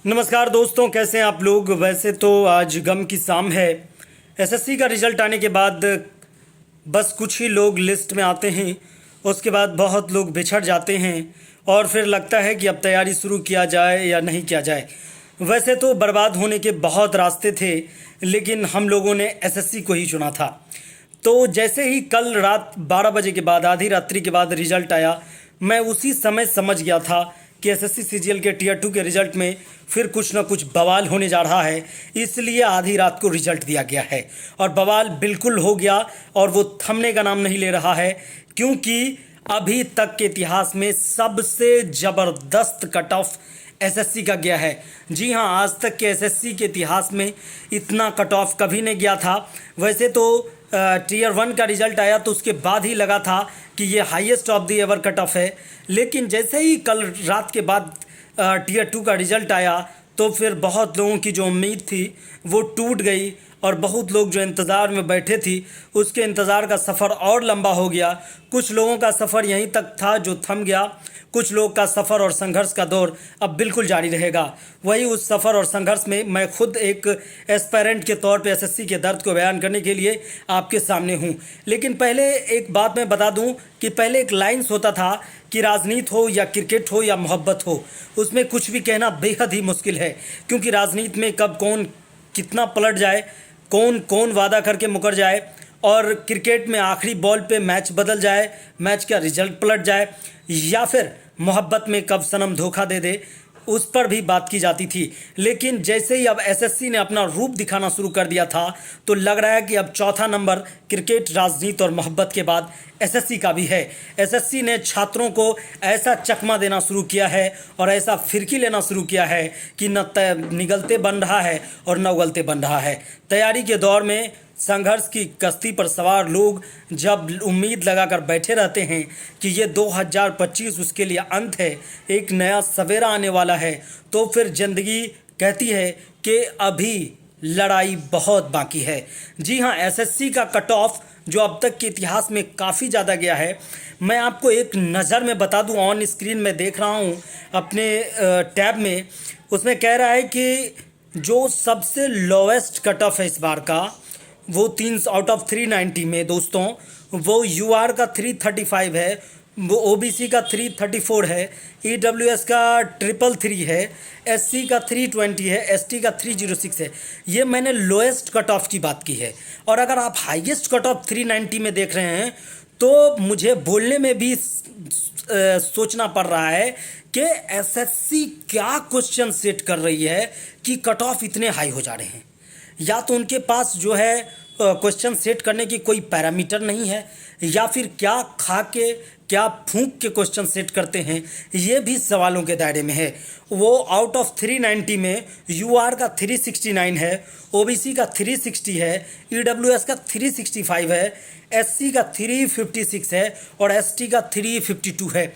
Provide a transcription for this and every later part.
नमस्कार दोस्तों, कैसे हैं आप लोग। वैसे तो आज गम की शाम है। एसएससी का रिजल्ट आने के बाद बस कुछ ही लोग लिस्ट में आते हैं, उसके बाद बहुत लोग बिछड़ जाते हैं और फिर लगता है कि अब तैयारी शुरू किया जाए या नहीं किया जाए। वैसे तो बर्बाद होने के बहुत रास्ते थे, लेकिन हम लोगों ने एसएससी को ही चुना था। तो जैसे ही कल रात 12 बजे के बाद, आधी रात्रि के बाद रिजल्ट आया, मैं उसी समय समझ गया था कि एसएससी सीजीएल के टीयर 2 के रिजल्ट में फिर कुछ ना कुछ बवाल होने जा रहा है। इसलिए आधी रात को रिजल्ट दिया गया है और बवाल बिल्कुल हो गया, और वो थमने का नाम नहीं ले रहा है, क्योंकि अभी तक के इतिहास में सबसे ज़बरदस्त कट ऑफ एसएससी का गया है। जी हाँ, आज तक के एसएससी के इतिहास में इतना कट ऑफ कभी नहीं गया था। वैसे तो टीयर 1 का रिजल्ट आया तो उसके बाद ही लगा था कि ये highest of the ever cut off है, लेकिन जैसे ही कल रात के बाद टीयर 2 का रिजल्ट आया तो फिर बहुत लोगों की जो उम्मीद थी वो टूट गई, और बहुत लोग जो इंतज़ार में बैठे थी उसके इंतज़ार का सफ़र और लंबा हो गया। कुछ लोगों का सफ़र यहीं तक था जो थम गया, कुछ लोग का सफ़र और संघर्ष का दौर अब बिल्कुल जारी रहेगा। वही उस सफ़र और संघर्ष में मैं खुद एक एस्पायरेंट के तौर पे एसएससी के दर्द को बयान करने के लिए आपके सामने हूँ। लेकिन पहले एक बात मैं बता दूँ कि पहले एक लाइन्स होता था कि राजनीति हो या क्रिकेट हो या मोहब्बत हो, उसमें कुछ भी कहना बेहद ही मुश्किल है, क्योंकि राजनीति में कब कौन कितना पलट जाए, कौन कौन वादा करके मुकर जाए, और क्रिकेट में आखिरी बॉल पे मैच बदल जाए, मैच का रिजल्ट पलट जाए, या फिर मोहब्बत में कब सनम धोखा दे दे, उस पर भी बात की जाती थी। लेकिन जैसे ही अब एसएससी ने अपना रूप दिखाना शुरू कर दिया था तो लग रहा है कि अब चौथा नंबर क्रिकेट, राजनीति और मोहब्बत के बाद एसएससी का भी है। एसएससी ने छात्रों को ऐसा चकमा देना शुरू किया है और ऐसा फिरकी लेना शुरू किया है कि न निगलते बन रहा है और न उगलते बन रहा है। तैयारी के दौर में संघर्ष की कश्ती पर सवार लोग जब उम्मीद लगाकर बैठे रहते हैं कि ये 2025 उसके लिए अंत है, एक नया सवेरा आने वाला है, तो फिर ज़िंदगी कहती है कि अभी लड़ाई बहुत बाकी है। जी हाँ, एसएससी का कट ऑफ जो अब तक के इतिहास में काफ़ी ज़्यादा गया है, मैं आपको एक नज़र में बता दूं। ऑन स्क्रीन में देख रहा हूं अपने टैब में, उसमें कह रहा है कि जो सबसे लोवेस्ट कट ऑफ है इस बार का, वो 3 आउट ऑफ 390 में दोस्तों, वो यूआर का 335 है, वो ओबीसी का 334 है, ईडब्ल्यूएस का 333 है, एससी का 320 है, एसटी का 306 है। ये मैंने लोएस्ट कट ऑफ की बात की है। और अगर आप हाईएस्ट कट ऑफ 390 में देख रहे हैं तो मुझे बोलने में भी सोचना पड़ रहा है कि एसएससी क्या क्वेश्चन सेट कर रही है कि कट ऑफ इतने हाई हो जा रहे हैं। या तो उनके पास जो है क्वेश्चन सेट करने की कोई पैरामीटर नहीं है, या फिर क्या खा के क्या फूंक के क्वेश्चन सेट करते हैं, ये भी सवालों के दायरे में है। वो आउट ऑफ 390 में यूआर का 369 है, ओबीसी का 360 है, ईडब्ल्यूएस का 365 है, एससी का 356 है और एसटी का 352 है।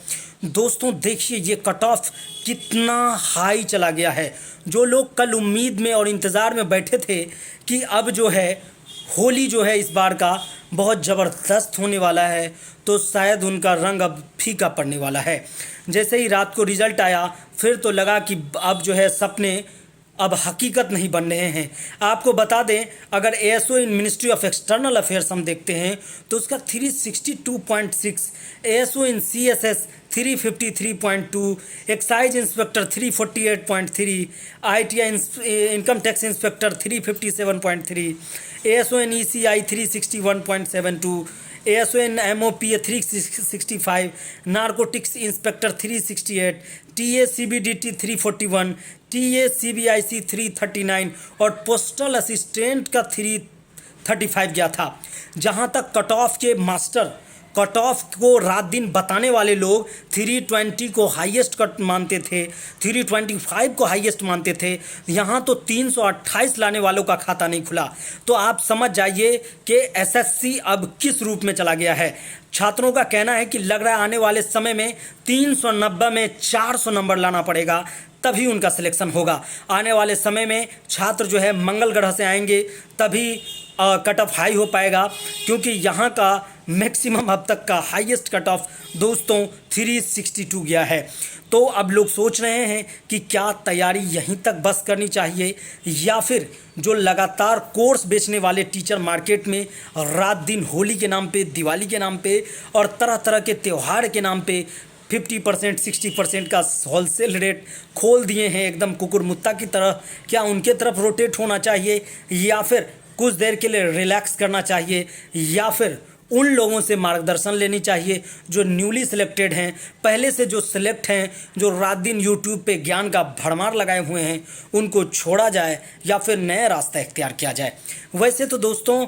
दोस्तों देखिए ये कट ऑफ कितना हाई चला गया है। जो लोग कल उम्मीद में और इंतज़ार में बैठे थे कि अब जो है होली जो है इस बार का बहुत ज़बरदस्त होने वाला है, तो शायद उनका रंग अब फीका पड़ने वाला है। जैसे ही रात को रिज़ल्ट आया फिर तो लगा कि अब जो है सपने अब हकीकत नहीं बन रहे हैं। आपको बता दें, अगर ASO in ministry of external affairs हम देखते हैं तो उसका 362.6, ASO in CSS 353.2, excise inspector 348.3, ITI income tax inspector 357.3, ASO in ECI 361.72, ASO in MOPA 365, narcotics inspector 368, TACBDT 341, TACBIC 339 और पोस्टल असिस्टेंट का 335 गया था। जहां तक कट ऑफ के मास्टर, कट ऑफ को रात दिन बताने वाले लोग 320 को हाईएस्ट कट मानते थे, 325 को हाईएस्ट मानते थे, यहाँ तो 328 लाने वालों का खाता नहीं खुला। तो आप समझ जाइए कि एसएससी अब किस रूप में चला गया है। छात्रों का कहना है कि लग रहा है आने वाले समय में 390 में 400 नंबर लाना पड़ेगा, तभी उनका सिलेक्शन होगा। आने वाले समय में छात्र जो है मंगल ग्रह से आएंगे तभी कट ऑफ हाई हो पाएगा, क्योंकि यहाँ का मैक्सिमम अब तक का हाईएस्ट कट ऑफ दोस्तों 362 गया है। तो अब लोग सोच रहे हैं कि क्या तैयारी यहीं तक बस करनी चाहिए या फिर जो लगातार कोर्स बेचने वाले टीचर मार्केट में रात दिन होली के नाम पे, दिवाली के नाम पे और तरह तरह के त्यौहार के नाम पे 50% 60% का होलसेल रेट खोल दिए हैं एकदम कुकुरमुत्ता की तरह, क्या उनके तरफ रोटेट होना चाहिए या फिर कुछ देर के लिए रिलैक्स करना चाहिए या फिर उन लोगों से मार्गदर्शन लेनी चाहिए जो न्यूली सिलेक्टेड हैं, पहले से जो सिलेक्ट हैं, जो रात दिन यूट्यूब पे ज्ञान का भरमार लगाए हुए हैं, उनको छोड़ा जाए या फिर नया रास्ता इख्तियार किया जाए। वैसे तो दोस्तों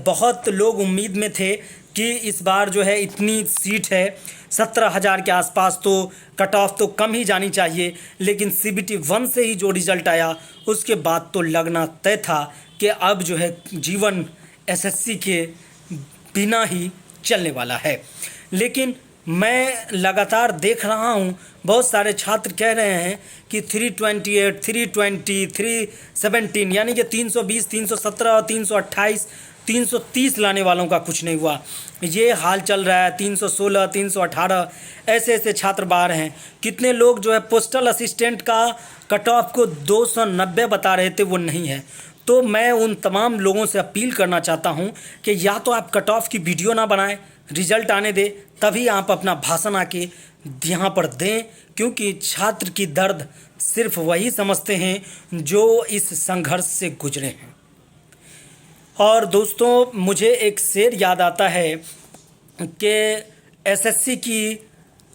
बहुत लोग उम्मीद में थे कि इस बार जो है इतनी सीट है 17,000 के आसपास, तो कट ऑफ तो कम ही जानी चाहिए, लेकिन CBT 1 से ही जो रिज़ल्ट आया उसके बाद तो लगना तय था कि अब जो है जीवन SSC के बिना ही चलने वाला है। लेकिन मैं लगातार देख रहा हूँ बहुत सारे छात्र कह रहे हैं कि 328, 320, 317 यानी कि 320, 317, 328, 330 लाने वालों का कुछ नहीं हुआ। ये हाल चल रहा है 316, 318 ऐसे ऐसे छात्र बाहर हैं। कितने लोग जो है पोस्टल असिस्टेंट का कट ऑफ को 290 बता रहे थे, वो नहीं है। तो मैं उन तमाम लोगों से अपील करना चाहता हूं कि या तो आप कट ऑफ की वीडियो ना बनाएं, रिजल्ट आने दें, तभी आप अपना भाषण आके यहाँ पर दें, क्योंकि छात्र की दर्द सिर्फ वही समझते हैं जो इस संघर्ष से गुजरे हैं। और दोस्तों मुझे एक शेर याद आता है कि SSC की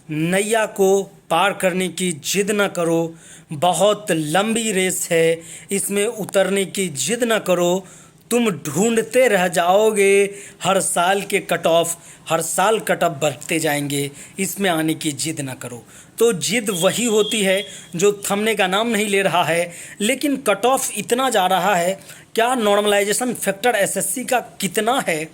नैया को पार करने की जिद न करो, बहुत लंबी रेस है, इसमें उतरने की जिद न करो, तुम ढूंढते रह जाओगे हर साल के कट ऑफ, हर साल कट ऑफ बढ़ते जाएंगे, इसमें आने की जिद न करो। तो जिद वही होती है जो थमने का नाम नहीं ले रहा है। लेकिन कट ऑफ इतना जा रहा है, क्या नॉर्मलाइजेशन फैक्टर SSC का कितना है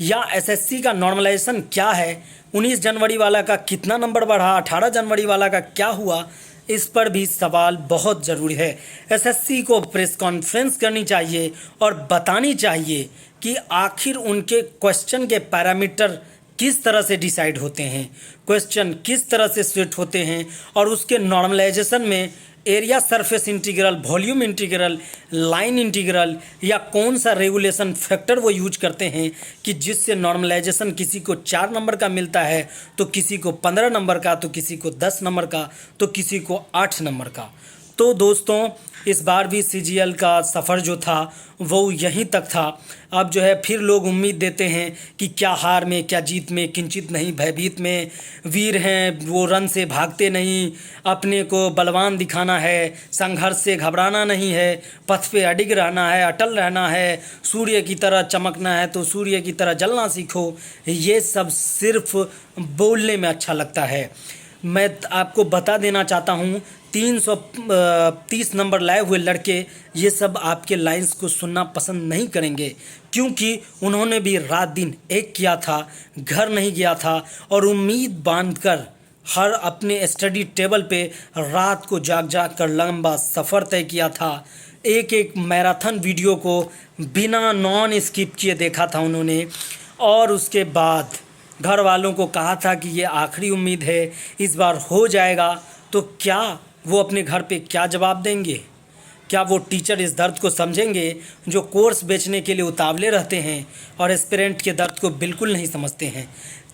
या SSC का नॉर्मलाइजेशन क्या है, 19 जनवरी वाला का कितना नंबर बढ़ा, 18 जनवरी वाला का क्या हुआ, इस पर भी सवाल बहुत ज़रूरी है। SSC को प्रेस कॉन्फ्रेंस करनी चाहिए और बतानी चाहिए कि आखिर उनके क्वेश्चन के पैरामीटर किस तरह से डिसाइड होते हैं, क्वेश्चन किस तरह से सेट होते हैं और उसके नॉर्मलाइजेशन में area surface integral, volume integral, line integral या कौन सा रेगुलेशन फैक्टर वो यूज करते हैं कि जिससे नॉर्मलाइजेशन किसी को 4 नंबर का मिलता है, तो किसी को 15 नंबर का, तो किसी को 10 नंबर का, तो किसी को 8 नंबर का। तो दोस्तों इस बार भी CGL का सफ़र जो था वो यहीं तक था। अब जो है फिर लोग उम्मीद देते हैं कि क्या हार में क्या जीत में, किंचित नहीं भयभीत में, वीर हैं वो रन से भागते नहीं, अपने को बलवान दिखाना है, संघर्ष से घबराना नहीं है, पथ पे अडिग रहना है, अटल रहना है, सूर्य की तरह चमकना है तो सूर्य की तरह जलना सीखो। ये सब सिर्फ बोलने में अच्छा लगता है। मैं आपको बता देना चाहता हूँ 330 नंबर लाए हुए लड़के ये सब आपके लाइंस को सुनना पसंद नहीं करेंगे, क्योंकि उन्होंने भी रात दिन एक किया था, घर नहीं गया था और उम्मीद बांधकर हर अपने स्टडी टेबल पे रात को जाग जाग कर लंबा सफ़र तय किया था। एक एक मैराथन वीडियो को बिना नॉन स्किप किए देखा था उन्होंने और उसके बाद घर वालों को कहा था कि ये आखिरी उम्मीद है, इस बार हो जाएगा। तो क्या वो अपने घर पे क्या जवाब देंगे? क्या वो टीचर इस दर्द को समझेंगे जो कोर्स बेचने के लिए उतावले रहते हैं और एस्पिरेंट के दर्द को बिल्कुल नहीं समझते हैं?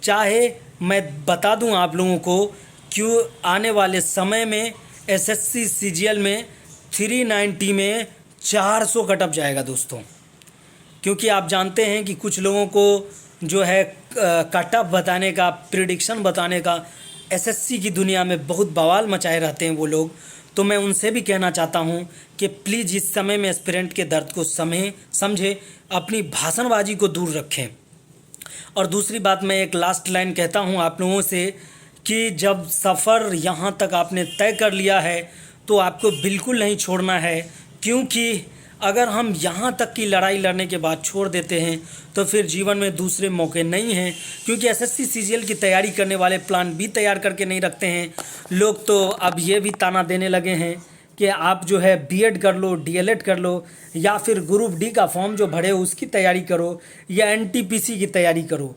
चाहे मैं बता दूं आप लोगों को, क्यों आने वाले समय में SSC CGL में 390 में 400 कटअप जाएगा दोस्तों, क्योंकि आप जानते हैं कि कुछ लोगों को जो है कटअप बताने का, प्रिडिक्शन बताने का SSC की दुनिया में बहुत बवाल मचाए रहते हैं वो लोग। तो मैं उनसे भी कहना चाहता हूं कि प्लीज़ इस समय में एस्पिरेंट के दर्द को समझे, अपनी भाषणबाजी को दूर रखें। और दूसरी बात, मैं एक लास्ट लाइन कहता हूं आप लोगों से कि जब सफ़र यहाँ तक आपने तय कर लिया है तो आपको बिल्कुल नहीं छोड़ना है, क्योंकि अगर हम यहाँ तक की लड़ाई लड़ने के बाद छोड़ देते हैं तो फिर जीवन में दूसरे मौके नहीं हैं। क्योंकि SSC CGL की तैयारी करने वाले प्लान भी तैयार करके नहीं रखते हैं। लोग तो अब ये भी ताना देने लगे हैं कि आप जो है बीएड कर लो, डीएलएड कर लो, या फिर ग्रुप डी का फॉर्म जो भरे हो उसकी तैयारी करो, या एनटीपीसी की तैयारी करो।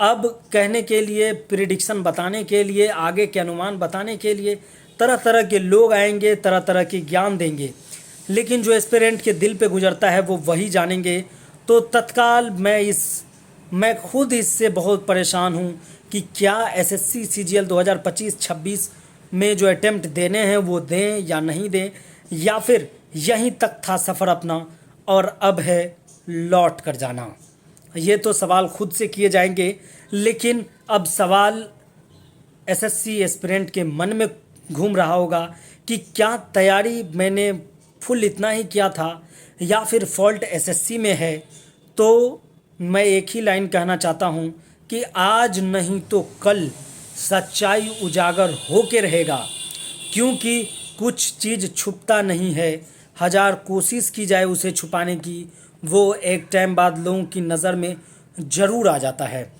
अब कहने के लिए, प्रिडिक्शन बताने के लिए, आगे के अनुमान बताने के लिए तरह तरह के लोग आएंगे, तरह तरह के ज्ञान देंगे, लेकिन जो एस्पिरेंट के दिल पे गुजरता है वो वही जानेंगे। तो तत्काल मैं खुद इससे बहुत परेशान हूँ कि क्या एसएससी सीजीएल 2025-26 में जो अटेम्प्ट देने हैं वो दें या नहीं दें, या फिर यहीं तक था सफ़र अपना और अब है लौट कर जाना। ये तो सवाल खुद से किए जाएंगे, लेकिन अब सवाल एसएससी एस्पिरेंट के मन में घूम रहा होगा कि क्या तैयारी मैंने फुल इतना ही किया था, या फिर फॉल्ट एसएससी में है। तो मैं एक ही लाइन कहना चाहता हूँ कि आज नहीं तो कल सच्चाई उजागर हो के रहेगा, क्योंकि कुछ चीज़ छुपता नहीं है। हज़ार कोशिश की जाए उसे छुपाने की, वो एक टाइम बाद लोगों की नज़र में ज़रूर आ जाता है।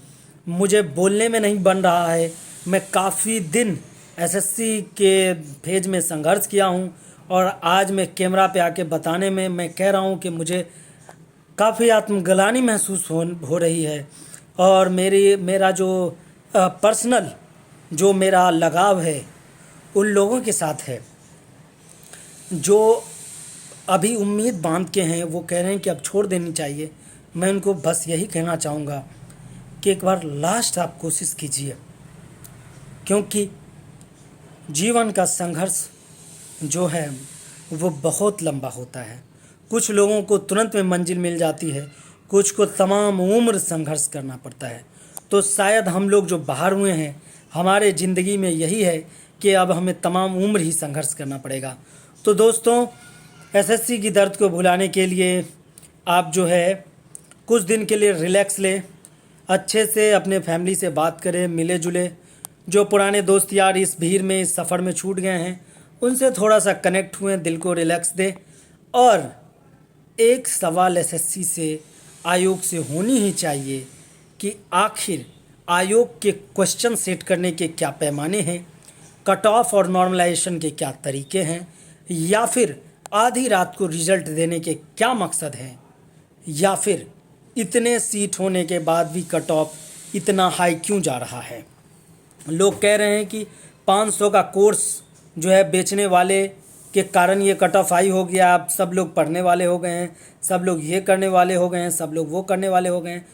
मुझे बोलने में नहीं बन रहा है। मैं काफ़ी दिन एसएससी के फेज में संघर्ष किया हूँ, और आज मैं कैमरा पे आके बताने में मैं कह रहा हूँ कि मुझे काफ़ी आत्मग्लानि महसूस हो रही है। और मेरा जो पर्सनल जो मेरा लगाव है उन लोगों के साथ है जो अभी उम्मीद बांध के हैं। वो कह रहे हैं कि अब छोड़ देनी चाहिए। मैं उनको बस यही कहना चाहूँगा कि एक बार लास्ट आप कोशिश कीजिए, क्योंकि जीवन का संघर्ष जो है वो बहुत लंबा होता है। कुछ लोगों को तुरंत में मंजिल मिल जाती है, कुछ को तमाम उम्र संघर्ष करना पड़ता है। तो शायद हम लोग जो बाहर हुए हैं, हमारे ज़िंदगी में यही है कि अब हमें तमाम उम्र ही संघर्ष करना पड़ेगा। तो दोस्तों, एसएससी की दर्द को भुलाने के लिए आप जो है कुछ दिन के लिए रिलैक्स लें, अच्छे से अपने फैमिली से बात करें, मिले जुले। जो पुराने दोस्त यार इस भीड़ में, इस सफ़र में छूट गए हैं, उनसे थोड़ा सा कनेक्ट हुए, दिल को रिलैक्स दें। और एक सवाल एसएससी से, आयोग से होनी ही चाहिए कि आखिर आयोग के क्वेश्चन सेट करने के क्या पैमाने हैं, कट ऑफ और नॉर्मलाइजेशन के क्या तरीके हैं, या फिर आधी रात को रिजल्ट देने के क्या मकसद हैं, या फिर इतने सीट होने के बाद भी कट ऑफ इतना हाई क्यों जा रहा है। लोग कह रहे हैं कि 500 का कोर्स जो है बेचने वाले के कारण ये कट ऑफ हाई हो गया, अब सब लोग पढ़ने वाले हो गए हैं, सब लोग ये करने वाले हो गए हैं, सब लोग वो करने वाले हो गए हैं।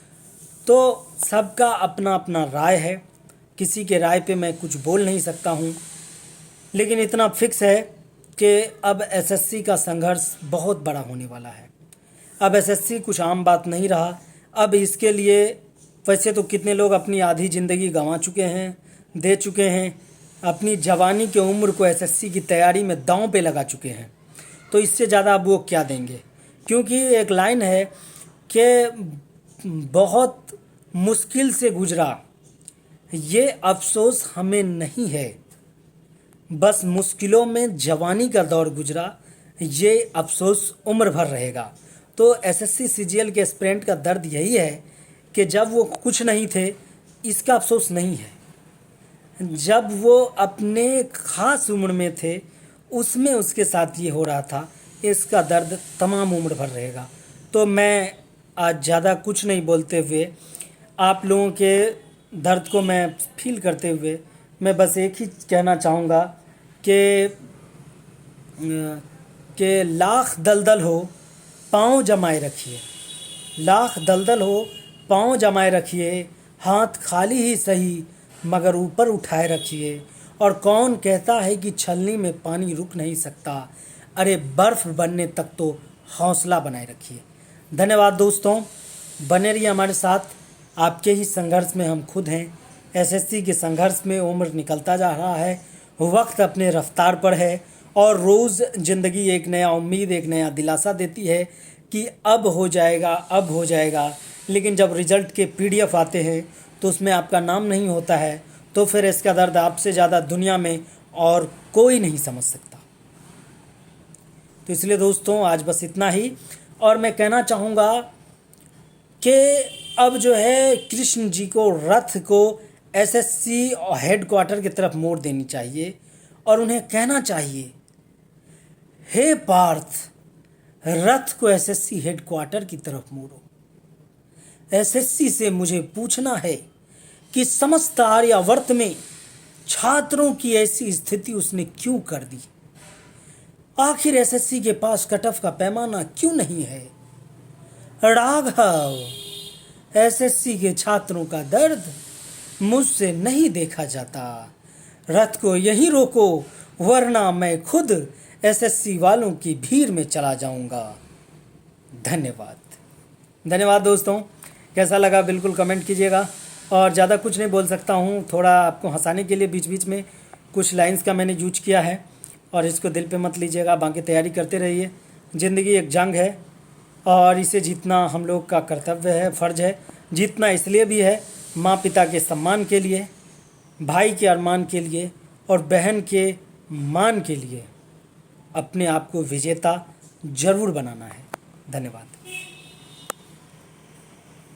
तो सबका अपना अपना राय है, किसी के राय पे मैं कुछ बोल नहीं सकता हूँ, लेकिन इतना फिक्स है कि अब एसएससी का संघर्ष बहुत बड़ा होने वाला है। अब एसएससी कुछ आम बात नहीं रहा। अब इसके लिए वैसे तो कितने लोग अपनी आधी ज़िंदगी गंवा चुके हैं, दे चुके हैं, अपनी जवानी की उम्र को एसएससी की तैयारी में दांव पे लगा चुके हैं। तो इससे ज़्यादा अब वो क्या देंगे, क्योंकि एक लाइन है कि बहुत मुश्किल से गुजरा ये अफसोस हमें नहीं है, बस मुश्किलों में जवानी का दौर गुजरा ये अफसोस उम्र भर रहेगा। तो एसएससी सीजीएल के एस्पिरेंट का दर्द यही है कि जब वो कुछ नहीं थे इसका अफसोस नहीं है, जब वो अपने ख़ास उम्र में थे उसमें उसके साथ ये हो रहा था, इसका दर्द तमाम उम्र भर रहेगा। तो मैं आज ज़्यादा कुछ नहीं बोलते हुए, आप लोगों के दर्द को मैं फील करते हुए, मैं बस एक ही कहना चाहूँगा कि लाख दलदल हो पाँव जमाए रखिए, लाख दलदल हो पाँव जमाए रखिए, हाथ खाली ही सही मगर ऊपर उठाए रखिए। और कौन कहता है कि छलनी में पानी रुक नहीं सकता, अरे बर्फ़ बनने तक तो हौसला बनाए रखिए। धन्यवाद दोस्तों, बने रहिए हमारे साथ। आपके ही संघर्ष में हम खुद हैं। एसएससी के संघर्ष में उम्र निकलता जा रहा है, वक्त अपने रफ्तार पर है, और रोज़ ज़िंदगी एक नया उम्मीद, एक नया दिलासा देती है कि अब हो जाएगा, अब हो जाएगा। लेकिन जब रिज़ल्ट के पीडीएफ आते हैं तो उसमें आपका नाम नहीं होता है, तो फिर इसका दर्द आपसे ज़्यादा दुनिया में और कोई नहीं समझ सकता। तो इसलिए दोस्तों आज बस इतना ही। और मैं कहना चाहूँगा कि अब जो है कृष्ण जी को, रथ को एसएससी और हेड क्वार्टर की तरफ मोड़ देनी चाहिए, और उन्हें कहना चाहिए हे पार्थ, रथ को एसएससी हेडक्वार्टर की तरफ मोड़ो। एसएससी से मुझे पूछना है कि समस्त आर्यावर्त में छात्रों की ऐसी स्थिति उसने क्यों कर दी। आखिर एसएससी के पास कट ऑफ का पैमाना क्यों नहीं है। राघव, एसएससी के छात्रों का दर्द मुझसे नहीं देखा जाता। रथ को यहीं रोको, वरना मैं खुद एसएससी वालों की भीड़ में चला जाऊंगा। धन्यवाद दोस्तों। कैसा लगा बिल्कुल कमेंट कीजिएगा। और ज़्यादा कुछ नहीं बोल सकता हूँ, थोड़ा आपको हंसाने के लिए बीच बीच में कुछ लाइंस का मैंने यूज किया है, और इसको दिल पे मत लीजिएगा। बाकी तैयारी करते रहिए। ज़िंदगी एक जंग है और इसे जीतना हम लोग का कर्तव्य है, फ़र्ज है। जीतना इसलिए भी है, माँ पिता के सम्मान के लिए, भाई के अरमान के लिए और बहन के मान के लिए। अपने आप को विजेता ज़रूर बनाना है। धन्यवाद।